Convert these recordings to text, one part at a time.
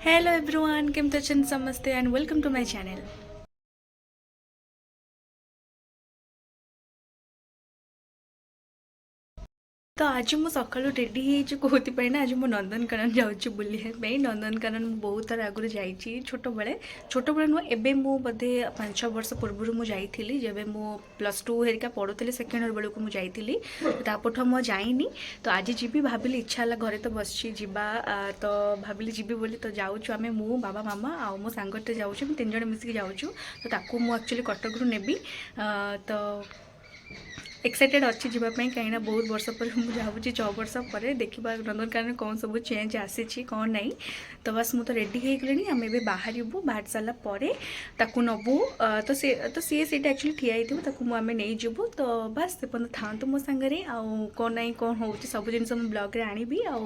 Hello everyone, କେମିତି ଅଛନ୍ତି ସମସ୍ତେ and welcome to my channel. तो आज मु सकालू रेडी होती ना आज मु नंदनकानन जाऊँ बुलिया नंदनकानन मु बहुत थर आगुरी जाइए छोट बड़े नुह एबे मु बोधे 5-6 वर्ष पूर्व मु जाइली जब मु +2 हेरिका पढ़ुली सेकेंड इयर बेलू मु जाइली तापठ मु जाइनी तो आज जीवी भाविली इच्छा है घरे तो बस जीवा तो भाविली जीवी बोली तो जाऊँ आम मु बाबा मामा आ मो सांगटे जाऊँ 3 जन मिसिक जाऊँ तो ताकू मु एक्चुअली कटक रू नेबी तो एक्साइटेड अच्छी जीवाई कहीं बहुत वर्ष पर मुझे जाऊँगी 6 वर्ष पर देखा नंदनकानन कौन सब चेंज आसी कौन नहीं तो बस मुझे रेडी हो गली आम ए बाहर सारापर ताकू नबू तो सी एक्चुअली ठिया होमें नहीं जीवु तो बस से था मो सांगे कौन नहीं कौन हो सब जिन ब्लॉग आनी आउ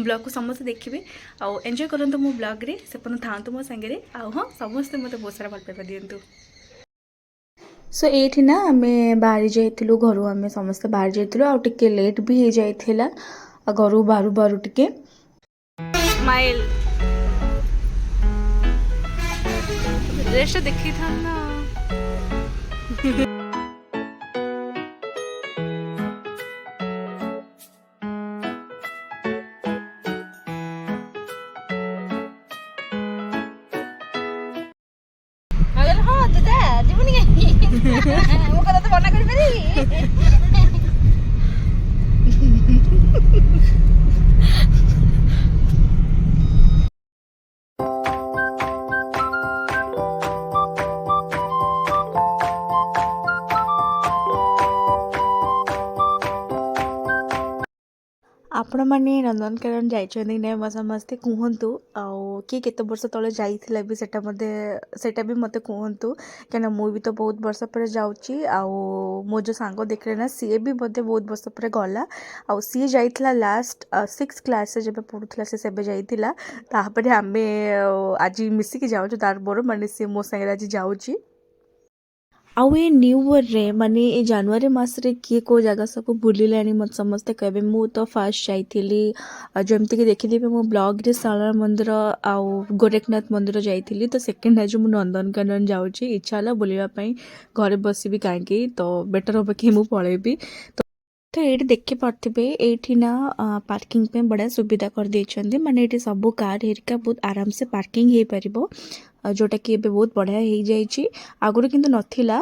ब्लॉग को समस्त देखिए आउ एंजॉय करूँ मो ब्लॉग से था मो सांगे हाँ समस्ते मत बहुत सारा भल पाइबा दिंतु सो ये ना आम बाहरी जाइलु घर आम समस्त बाहर जाइलु आ टिके लेट भी हो जाइथिला घर बाहर बाहर टिके स्माइल ड्रेस देखी था ना हाँ दादा जीवनी मो कथा तो मना कर पारी आपण मैंने नंदनकानन जाइछन्ती ना समस्ते कहतु किए केते वर्ष तले जाइथिला भी सेटा भी मते कहतु क्या मुझे भी तो बहुत वर्ष पर जाऊँगी मो जो सांग देखले ना सी भी बोधे बहुत वर्ष पर गला सी जाइथिला लास्ट 6 क्लास जब पढ़ुला से जाइथिला तापर आम आज मिसिकी जाऊँ तार मोर माने सी मो संगे आज जाऊँगी आउ ये न्यू ईयर रे माने ए जनवरी मास रे किए को जगह सब बुलिलानी मत समस्ते कहबे मु तो फास्ट जाइथिली जमती कि देखिदिबे मो ब्लॉग रे सालार मंदिर आउ गोरखनाथ मंदिर जाइथिली तो सेकंड आज मु नंदनकानन जाउची इच्छा हला बुलिबा पई घरे बसिबी काहेकि तो बेटर होबे कि मु पळेबी तो ये देखी पार्थे ये ना पार्किंग पे बड़ा सुविधा कर देइछन्ती माने ये सब कार हेरिका बहुत आराम से पार्किंग हो पारिबो जोटा कि एबे बहुत बढ़िया हो जाइए आगुरी किंतु नथिला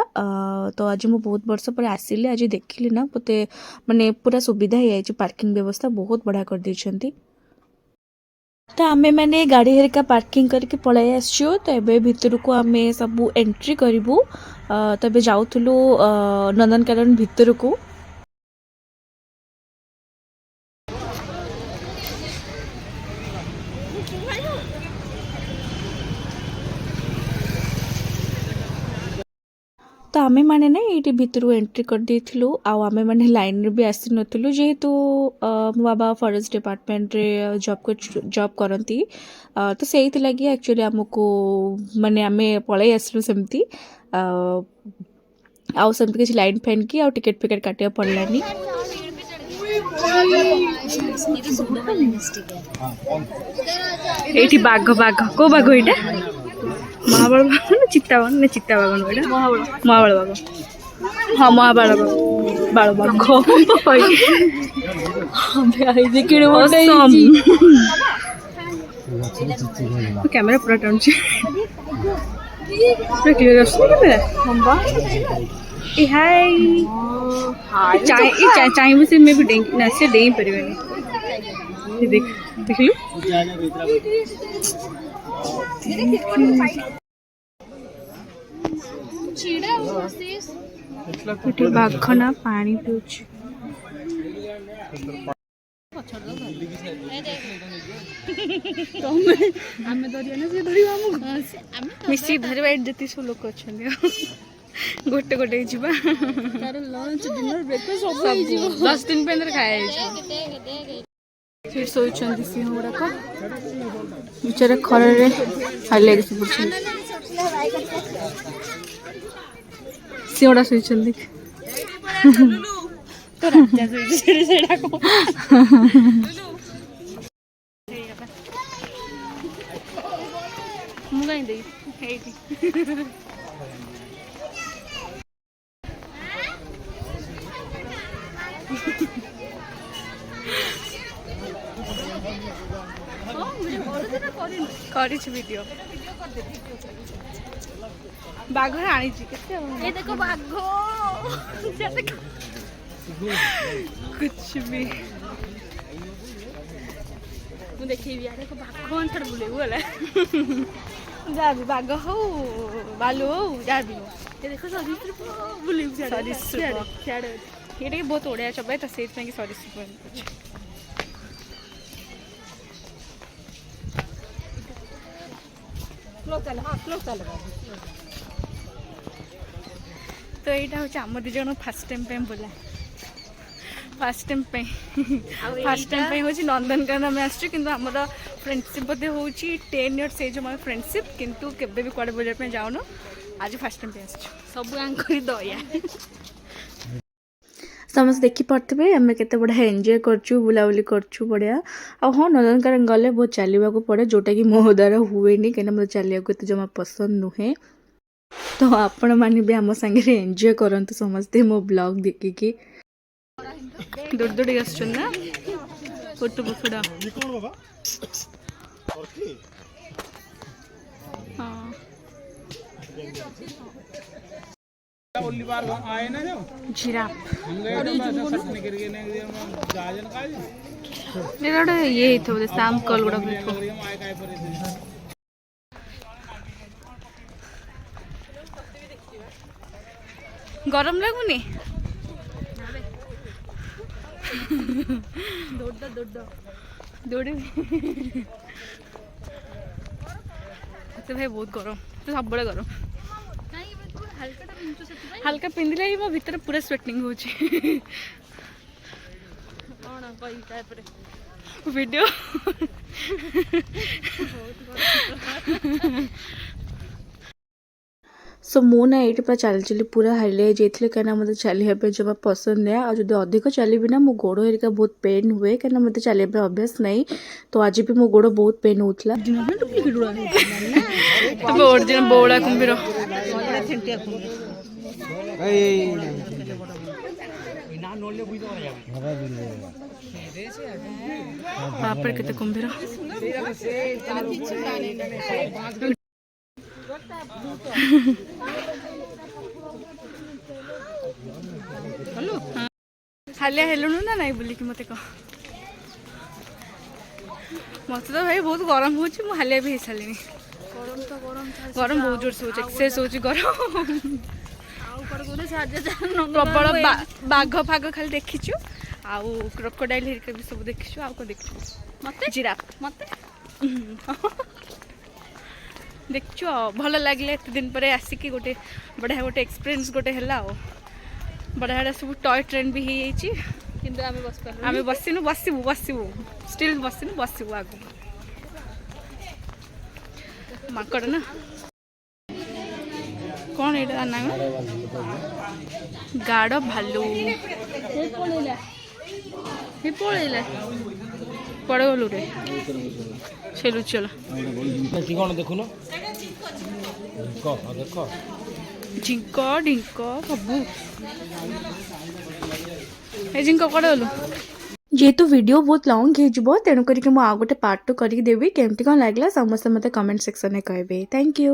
तो आज मु बहुत वर्ष पर आसिली आज देखिली ना मते माने पूरा सुविधा हो जाइए पार्किंग व्यवस्था बहुत बढ़िया कर देइछन्ती तो आमे मैंने गाड़ी हेरिका पार्किंग करके पळाई आसछु तो एबे भितर को आमे सब एंट्री करिवु तो एबे जाउथुलु नंदनकानन भितर को तो आमे माने ना ये भितर एंट्री कर देथिलु आमे माने लाइन रे भी आसी नथिलु जेहेतु मो बाबा फॉरेस्ट डिपार्टमेंट रे जॉब करती तो से लगी एक्चुअली आमको माने आमे पळाई आसलु सेमती आउ सेमती किछि लाइन फैन की आ टिकट फिकेट काटिया पड़लानी एठी बाघ बाघ को बाघ एटा महाबल बाघ ना चित्ता बाघ एटा महाबल बाघ हाँ महाबल बाघ बाघ कैमरा पूरा टाउन पूरा क्लियर कैमरा ए हाय चाहिए से मैं भी डेंग ना से डेंग परिवानी देख देख लो बाघना पानी पिउछ मिसी धरवा जति सब लोक अच्छा गोटे गोटे जीवा लंच डिनर ब्रेकफास्ट सब 10 दिन पे अंदर खाए फिर सोचंती सिंह गुड़ाक बेचारे खरे हाइलाइट से पड़छन सिंह गुड़ा सोचंती तो राजा सोचि सेडा को ମୁଁ କାହିଁ ଦେବି ଏଇଠି କରିଛି ଭିଡ଼ିଓ ବାଘରେ ଆଣିଛି କେତେ ଏ ଦେଖ ବାଘ कुछ भी ମୁଁ ଦେଖେଇବି ଆରେ ବାଘ ଅନ୍ଥର ବୁଲେଇବୁ ହେଲା ଯାହା ବି ବାଘ ହଉ ବାଲୁ ହଉ ଯାହା ବି ହଉ ଏ ଦେଖ ସରୀସୃପ ବୁଲେଇବୁ ସରୀସୃପ ସିଆଡ଼େ ଏଇଟା କି ବହୁତ ଓଡ଼ିଆ ଚବାଏ ତ ସେଇଥିପାଇଁ କି ସରୀସୃପ ଅଛି ତ ଏଇଟା ହେଉଛି ଆମ ଦୁଇ ଜଣ ଫାର୍ଷ୍ଟ ଟାଇମ୍ ପାଇଁ ବୁଲା फास्ट टाइम हूँ नंदनकानन आम आसचु कि फ्रेंडशिप बोधे हूँ 10 इयर्स एज हमारे फ्रेंडशिप किंतु केबे भी कुआडे बुलाया जाऊनु आज फास्ट टाइम आसचु सब आंकरी दया समस्त देखी पारे आम केते बढ़िया एंजॉय करचु बुलाबुली करचु बढ़िया आ हाँ नंदनकानन गले बहुत चलवा को पड़े जोटा कि मो द्वारा हुए कहीं मतलब चलिया को जमा पसंद नुहे तो आपण मैंने भी आम सागे एंजॉय करंतु समस्ते मो ब्लॉग देखिकी दूर दूर ना फोटो बुफड़ा जिराफ ये शाम कल गुड़ा गरम लगुनि दौड़ तो भाई बहुत गरम तो सब बड़े गरम हल्का पिंधिले ही मो भीतर पूरा स्वेटिंग हो वीडियो सो मो ना ये पूरा चली चली पूरा हाइले जाइए कहीं मतलब चलिए जमा पसंद है और जो अधिक चलि ना मो गोड़ हेरिका बहुत पेन हुए कहीं मतलब चलिए अभ्यास नहीं तो आज भी मो गोड़ बहुत पेन होता बौला कुंभीर बापर केते कुंभीर हालिया हेलुनु ना नहीं बोलिकी मत कह मत तो भाई बहुत गरम हो हालिया भी सारे गरम बहुत जोर से हो एक्सेस हो गरम प्रबल बाघ फाग खाली देखीचु आउ क्रोकोडाइल हेरिका भी सब देखीचु आउ को देखीचु मते जिराफ मते देखु भल लगे एत दिन पर आसिक गोटे बढ़िया गोटे एक्सपीरियंस गोटे है बढ़िया सब टॉय ट्रेन भी हो आम बसनु बसबू बसबू स्टिल बसनु बसबू आग माकड़ ना कौन ये ना गाड़ भालू पड़ेगा पड़े गलु रे चलु चल कौन देखुन झिंक ढिंक सबू जिंक कड़े गलु जेहेतु वीडियो बहुत लॉन्ग हो तेणुक मुझे गोटे पार्ट 2 करके देवी केमती कौन लगला समस्त मत कमेंट सेक्शन में कहे थैंक यू।